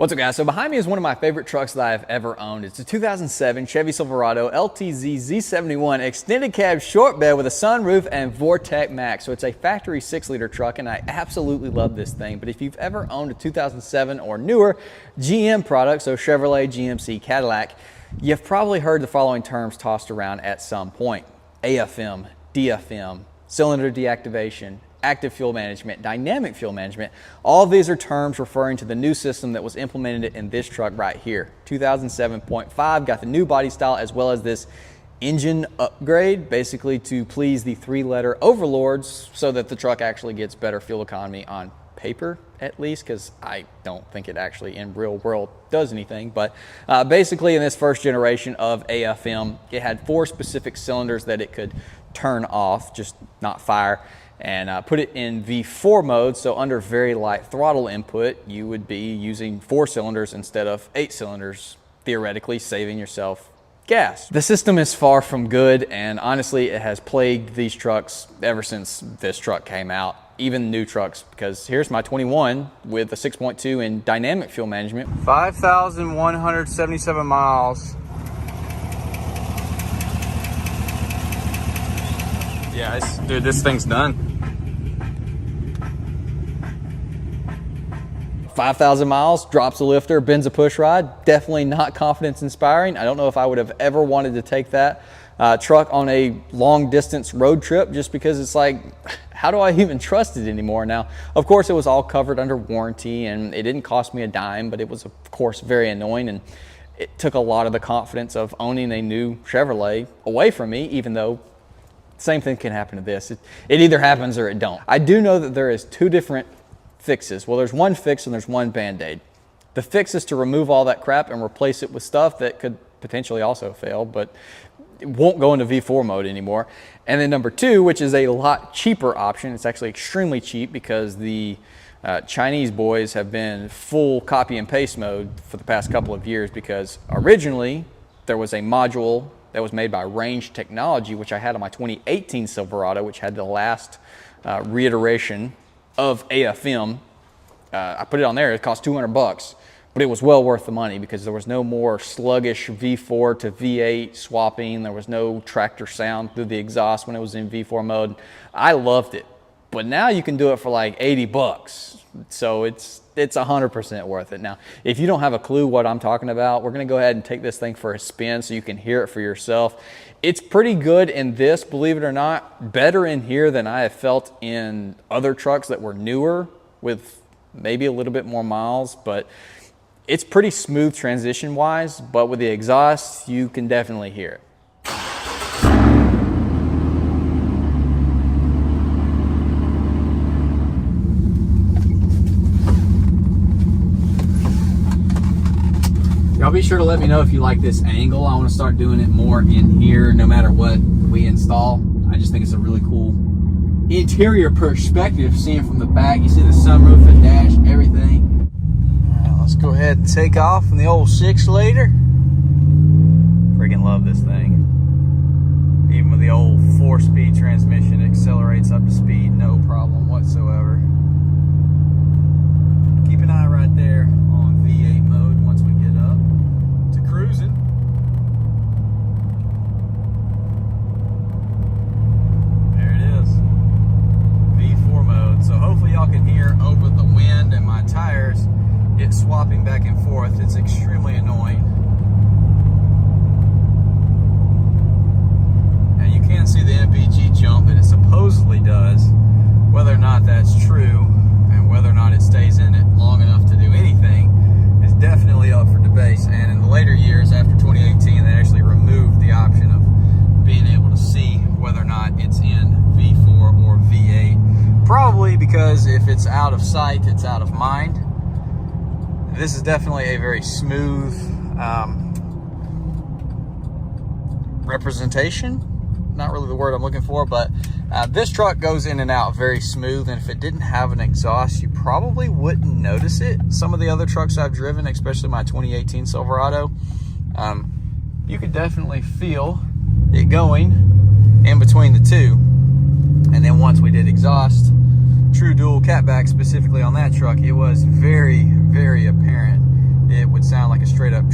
What's up, guys? So behind me is one of my favorite trucks that I've ever owned. It's a 2007 Chevy Silverado LTZ Z71 extended cab short bed with a sunroof and Vortec Max. So it's a factory 6-liter truck, and I absolutely love this thing. But if you've ever owned a 2007 or newer GM product, so Chevrolet, GMC, Cadillac, you've probably heard the following terms tossed around at some point: AFM, DFM, cylinder deactivation, active fuel management, dynamic fuel management. All of these are terms referring to the new system that was implemented in this truck right here. 2007.5 got the new body style as well as this engine upgrade, basically to please the 3-letter overlords so that the truck actually gets better fuel economy on paper, at least, because I don't think it actually in real world does anything. But basically in this first generation of AFM, it had 4 specific cylinders that it could turn off, just not fire, and put it in V4 mode. So under very light throttle input, you would be using 4 cylinders instead of 8 cylinders, theoretically saving yourself gas. The system is far from good, and honestly, it has plagued these trucks ever since this truck came out, even new trucks, because here's my 21 with a 6.2 in dynamic fuel management. 5,177 miles. Yeah, dude, this thing's done. 5,000 miles, drops a lifter, bends a push rod. Definitely not confidence inspiring. I don't know if I would have ever wanted to take that truck on a long distance road trip, just because it's like, how do I even trust it anymore? Now, of course, it was all covered under warranty and it didn't cost me a dime, but it was of course very annoying, and it took a lot of the confidence of owning a new Chevrolet away from me, even though same thing can happen to this. It either happens or it don't. I do know that there is 2 different fixes. Well, there's one fix and there's one band-aid. The fix is to remove all that crap and replace it with stuff that could potentially also fail, but it won't go into V4 mode anymore. And then number 2, which is a lot cheaper option, it's actually extremely cheap because the Chinese boys have been full copy and paste mode for the past couple of years, because originally there was a module that was made by Range Technology, which I had on my 2018 Silverado, which had the last reiteration of AFM. I put it on there. It cost $200, but it was well worth the money because there was no more sluggish V4 to V8 swapping. There was no tractor sound through the exhaust when it was in V4 mode. I loved it, but now you can do it for like $80. So it's 100% worth it. Now, if you don't have a clue what I'm talking about, we're gonna go ahead and take this thing for a spin so you can hear it for yourself. It's pretty good in this, believe it or not, better in here than I have felt in other trucks that were newer with maybe a little bit more miles, but it's pretty smooth transition wise, but with the exhaust, you can definitely hear it. Y'all be sure to let me know if you like this angle. I want to start doing it more in here no matter what we install. I just think it's a really cool interior perspective, seeing from the back. You see the sunroof and dash, everything. All right, let's go ahead and take off in the old 6-liter. Freaking love this thing. Even with the old 4-speed transmission, it accelerates up to speed, no problem whatsoever. Keep an eye right there on V8 mode once we get up to cruising. There it is, V4 mode. So hopefully y'all can hear over the wind and my tires, it swapping back and forth. It's extremely annoying. Now you can see the MPG jump that it supposedly does. Whether or not that's true and whether or not it stays in it long enough to do anything is definitely up for debate. And in the later years after 2018, they actually removed the option of being able to see whether or not it's in V4 or V8. Probably because if it's out of sight, it's out of mind. This is definitely a very smooth representation. Not really the word I'm looking for, but this truck goes in and out very smooth, and if it didn't have an exhaust, you probably wouldn't notice it. Some of the other trucks I've driven, especially my 2018 Silverado, you could definitely feel it going in between the two. And then once we did exhaust, true dual catback specifically on that truck, it was very, very apparent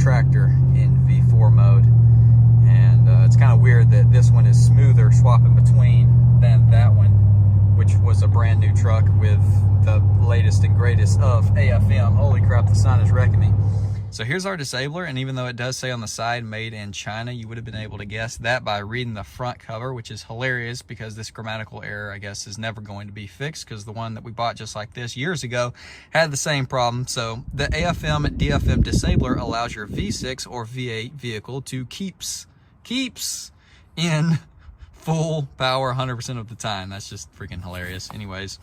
tractor in V4 mode. And it's kind of weird that this one is smoother swapping between than that one, which was a brand new truck with the latest and greatest of AFM. Holy crap, the sun is wrecking me. So here's our disabler, and even though it does say on the side made in China, you would have been able to guess that by reading the front cover, which is hilarious because this grammatical error, I guess, is never going to be fixed because the one that we bought just like this years ago had the same problem. So the AFM DFM disabler allows your V6 or V8 vehicle to keeps in full power 100% of the time. That's just freaking hilarious. Anyways,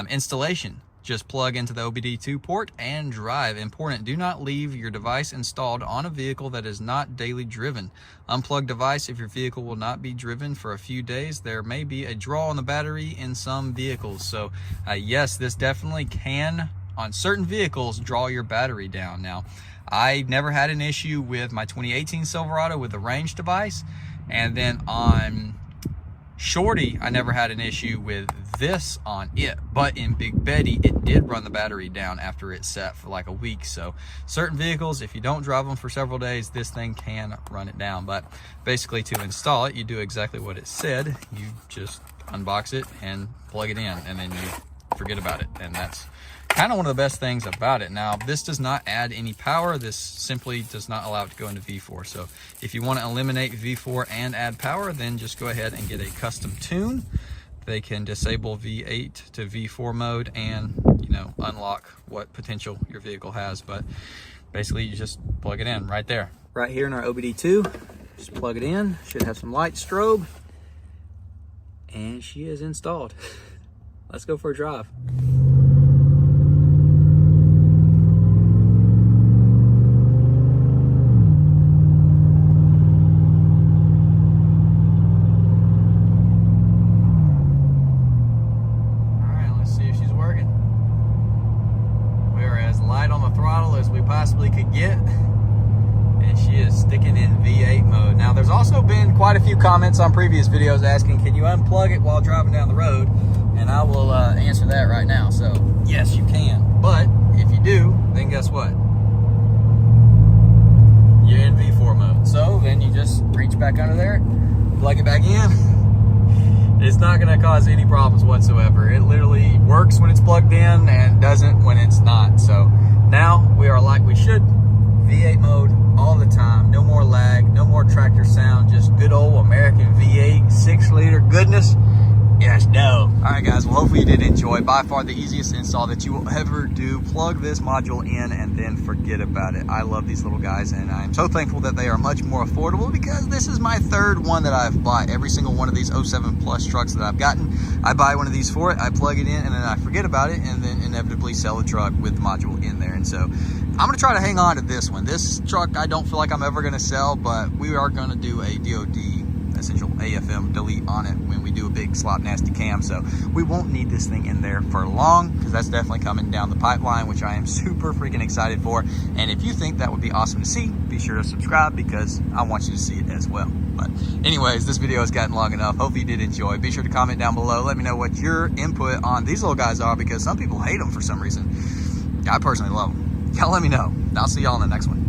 installation. Just plug into the OBD2 port and drive. Important, do not leave your device installed on a vehicle that is not daily driven. Unplug device if your vehicle will not be driven for a few days. There may be a draw on the battery in some vehicles. So yes, this definitely can, on certain vehicles, draw your battery down. Now, I never had an issue with my 2018 Silverado with the range device. And then on Shorty, I never had an issue with this on it, but in Big Betty, it did run the battery down after it set for like a week. So certain vehicles, if you don't drive them for several days, this thing can run it down. But basically, to install it, you do exactly what it said. You just unbox it and plug it in, and then you forget about it. And that's kind of one of the best things about it. Now, this does not add any power. This simply does not allow it to go into V4. So if you want to eliminate V4 and add power, then just go ahead and get a custom tune. They can disable V8 to V4 mode and, you know, unlock what potential your vehicle has. But basically, you just plug it in right there. Right here in our OBD2, just plug it in. Should have some light strobe. And she is installed. Let's go for a drive. Possibly could get, and she is sticking in V8 mode. Now, there's also been quite a few comments on previous videos asking, can you unplug it while driving down the road? And I will answer that right now. So yes, you can, but if you do, then guess what, you're in V4 mode. So then you just reach back under there, plug it back in. It's not going to cause any problems whatsoever. It literally works when it's plugged in and doesn't when it's not. So now we are like we should, V8 mode all the time. No more lag, no more tractor sound, just good old American V8 6-liter goodness. Yes, no. All right, guys, well, hopefully you did enjoy. By far the easiest install that you will ever do. Plug this module in and then forget about it. I love these little guys, and I'm so thankful that they are much more affordable because this is my third one that I've bought. Every single one of these 07 plus trucks that I've gotten, I buy one of these for it, I plug it in, and then I forget about it, and then inevitably sell the truck with the module in there. And so I'm going to try to hang on to this one. This truck I don't feel like I'm ever going to sell, but we are going to do a DOD essential AFM delete on it when we do a big slop nasty cam. So we won't need this thing in there for long because that's definitely coming down the pipeline, which I am super freaking excited for. And if you think that would be awesome to see, be sure to subscribe because I want you to see it as well. But anyways, this video has gotten long enough. Hopefully you did enjoy. Be sure to comment down below. Let me know what your input on these little guys are because some people hate them for some reason. I personally love them. Y'all let me know. I'll see y'all in the next one.